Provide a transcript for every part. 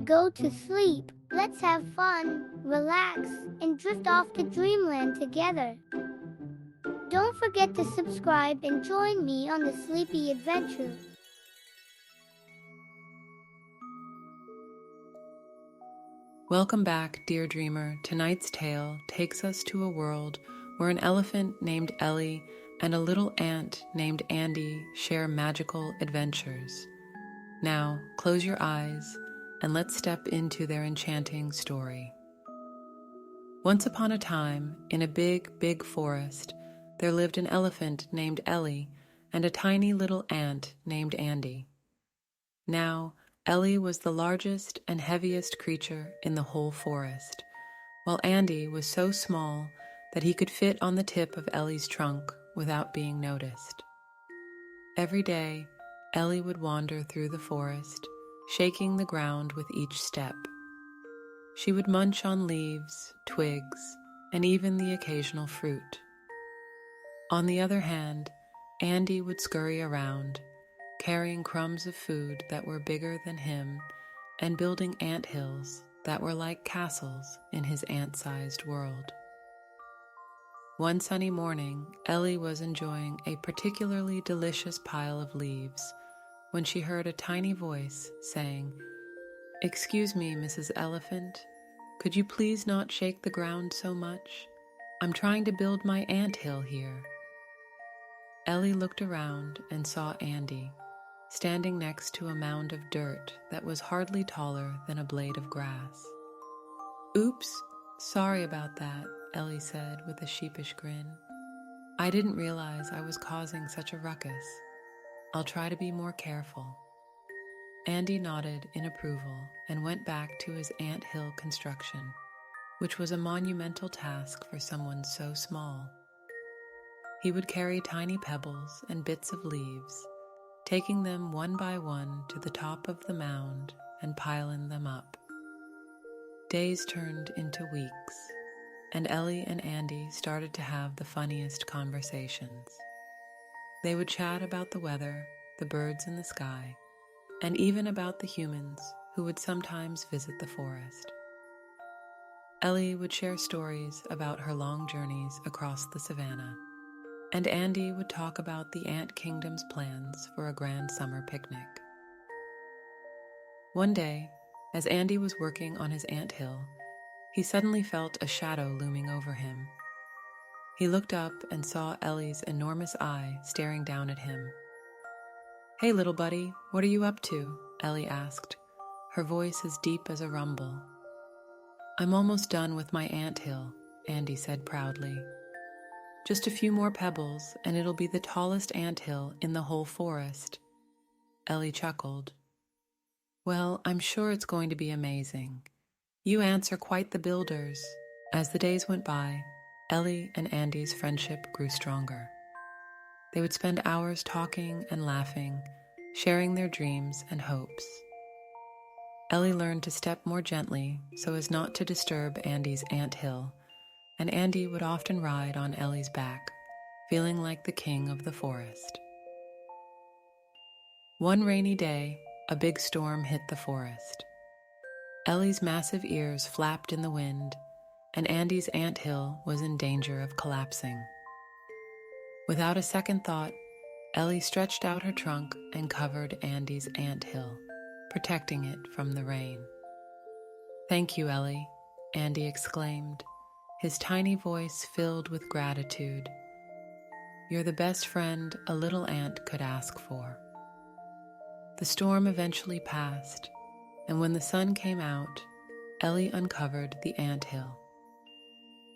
Go to sleep. Let's have fun, relax, and drift off to dreamland together. Don't forget to subscribe and join me on the sleepy adventure. Welcome back, dear dreamer. Tonight's tale takes us to a world where an elephant named Ellie and a little ant named Andy share magical adventures. Now, close your eyes and let's step into their enchanting story. Once upon a time, in a big, big forest, there lived an elephant named Ellie and a tiny little ant named Andy. Now, Ellie was the largest and heaviest creature in the whole forest, while Andy was so small that he could fit on the tip of Ellie's trunk without being noticed. Every day, Ellie would wander through the forest, shaking the ground with each step. She would munch on leaves, twigs, and even the occasional fruit. On the other hand, Andy would scurry around, carrying crumbs of food that were bigger than him and building ant hills that were like castles in his ant-sized world. One sunny morning, Ellie was enjoying a particularly delicious pile of leaves when she heard a tiny voice saying, "Excuse me, Mrs. Elephant, could you please not shake the ground so much? I'm trying to build my ant hill here." Ellie looked around and saw Andy, standing next to a mound of dirt that was hardly taller than a blade of grass. "Oops, sorry about that," Ellie said with a sheepish grin. "I didn't realize I was causing such a ruckus. I'll try to be more careful." Andy nodded in approval and went back to his ant hill construction, which was a monumental task for someone so small. He would carry tiny pebbles and bits of leaves, taking them one by one to the top of the mound and piling them up. Days turned into weeks, and Ellie and Andy started to have the funniest conversations. They would chat about the weather, the birds in the sky, and even about the humans who would sometimes visit the forest. Ellie would share stories about her long journeys across the savannah, and Andy would talk about the Ant Kingdom's plans for a grand summer picnic. One day, as Andy was working on his ant hill, he suddenly felt a shadow looming over him. He looked up and saw Ellie's enormous eye staring down at him. "Hey, little buddy, what are you up to?" Ellie asked, her voice as deep as a rumble. "I'm almost done with my ant hill," Andy said proudly. "Just a few more pebbles, and it'll be the tallest ant hill in the whole forest." Ellie chuckled. "Well, I'm sure it's going to be amazing. You ants are quite the builders." As the days went by, Ellie and Andy's friendship grew stronger. They would spend hours talking and laughing, sharing their dreams and hopes. Ellie learned to step more gently so as not to disturb Andy's ant hill, and Andy would often ride on Ellie's back, feeling like the king of the forest. One rainy day, a big storm hit the forest. Ellie's massive ears flapped in the wind, and Andy's ant hill was in danger of collapsing. Without a second thought, Ellie stretched out her trunk and covered Andy's ant hill, protecting it from the rain. "Thank you, Ellie," Andy exclaimed, his tiny voice filled with gratitude. "You're the best friend a little ant could ask for." The storm eventually passed, and when the sun came out, Ellie uncovered the ant hill.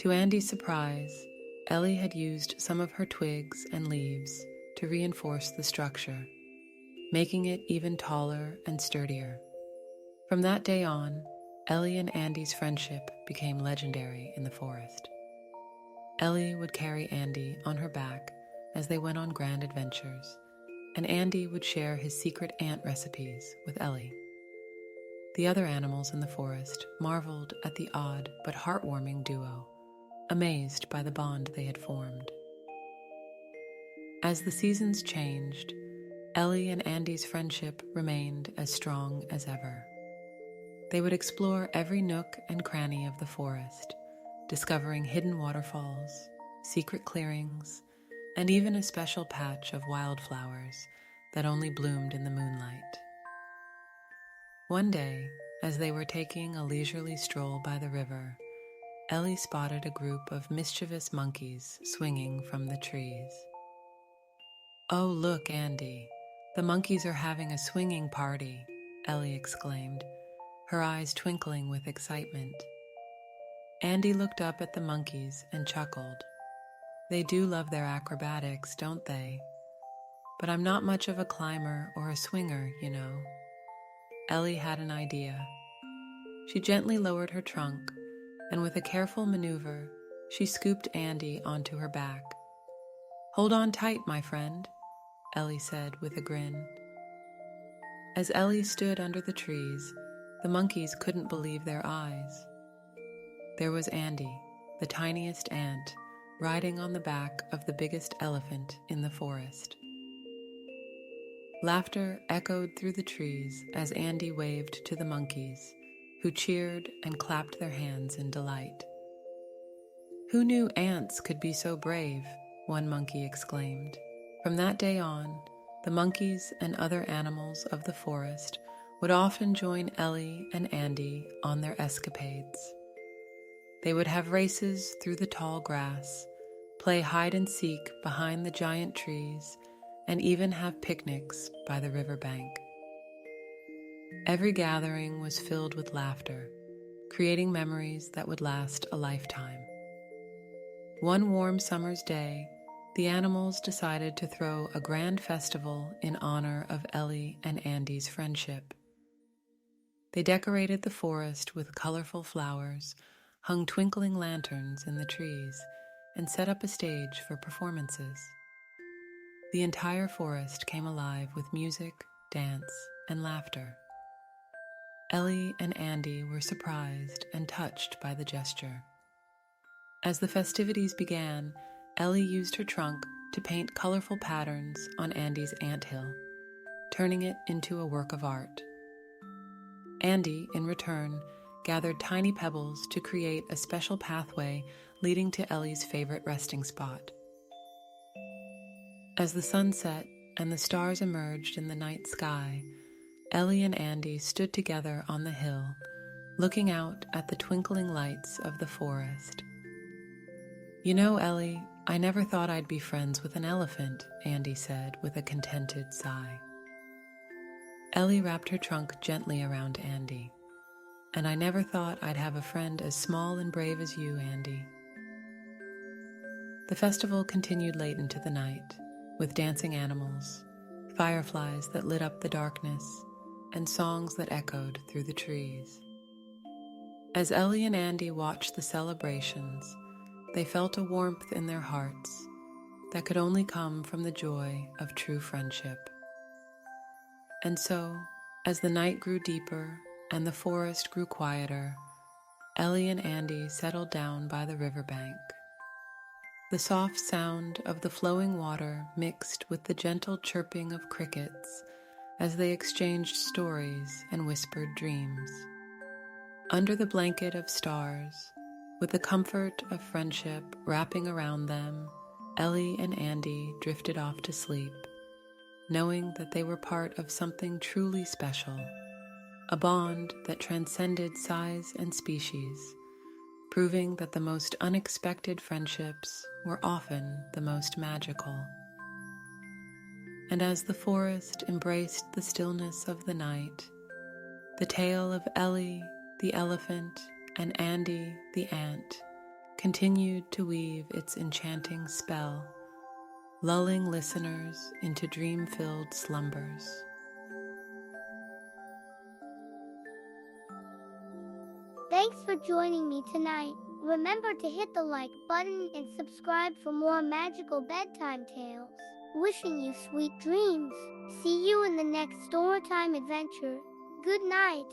To Andy's surprise, Ellie had used some of her twigs and leaves to reinforce the structure, making it even taller and sturdier. From that day on, Ellie and Andy's friendship became legendary in the forest. Ellie would carry Andy on her back as they went on grand adventures, and Andy would share his secret ant recipes with Ellie. The other animals in the forest marveled at the odd but heartwarming duo, amazed by the bond they had formed. As the seasons changed, Ellie and Andy's friendship remained as strong as ever. They would explore every nook and cranny of the forest, discovering hidden waterfalls, secret clearings, and even a special patch of wildflowers that only bloomed in the moonlight. One day, as they were taking a leisurely stroll by the river, Ellie spotted a group of mischievous monkeys swinging from the trees. "Oh, look, Andy, the monkeys are having a swinging party," Ellie exclaimed, her eyes twinkling with excitement. Andy looked up at the monkeys and chuckled. "They do love their acrobatics, don't they? But I'm not much of a climber or a swinger, you know." Ellie had an idea. She gently lowered her trunk, and with a careful maneuver, she scooped Andy onto her back. "Hold on tight, my friend," Ellie said with a grin. As Ellie stood under the trees, the monkeys couldn't believe their eyes. There was Andy, the tiniest ant, riding on the back of the biggest elephant in the forest. Laughter echoed through the trees as Andy waved to the monkeys, who cheered and clapped their hands in delight. "Who knew ants could be so brave?" one monkey exclaimed. From that day on, the monkeys and other animals of the forest would often join Ellie and Andy on their escapades. They would have races through the tall grass, play hide and seek behind the giant trees, and even have picnics by the riverbank. Every gathering was filled with laughter, creating memories that would last a lifetime. One warm summer's day, the animals decided to throw a grand festival in honor of Ellie and Andy's friendship. They decorated the forest with colorful flowers, hung twinkling lanterns in the trees, and set up a stage for performances. The entire forest came alive with music, dance, and laughter. Ellie and Andy were surprised and touched by the gesture. As the festivities began, Ellie used her trunk to paint colorful patterns on Andy's anthill, turning it into a work of art. Andy, in return, gathered tiny pebbles to create a special pathway leading to Ellie's favorite resting spot. As the sun set and the stars emerged in the night sky, Ellie and Andy stood together on the hill, looking out at the twinkling lights of the forest. "You know, Ellie, I never thought I'd be friends with an elephant," Andy said with a contented sigh. Ellie wrapped her trunk gently around Andy. "And I never thought I'd have a friend as small and brave as you, Andy." The festival continued late into the night, with dancing animals, fireflies that lit up the darkness, and songs that echoed through the trees. As Ellie and Andy watched the celebrations, they felt a warmth in their hearts that could only come from the joy of true friendship. And so, as the night grew deeper and the forest grew quieter, Ellie and Andy settled down by the riverbank. The soft sound of the flowing water mixed with the gentle chirping of crickets as they exchanged stories and whispered dreams. Under the blanket of stars, with the comfort of friendship wrapping around them, Ellie and Andy drifted off to sleep, knowing that they were part of something truly special, a bond that transcended size and species, proving that the most unexpected friendships were often the most magical. And as the forest embraced the stillness of the night, the tale of Ellie, the elephant, and Andy, the ant, continued to weave its enchanting spell, lulling listeners into dream-filled slumbers. Thanks for joining me tonight. Remember to hit the like button and subscribe for more magical bedtime tales. Wishing you sweet dreams. See you in the next storytime adventure. Good night.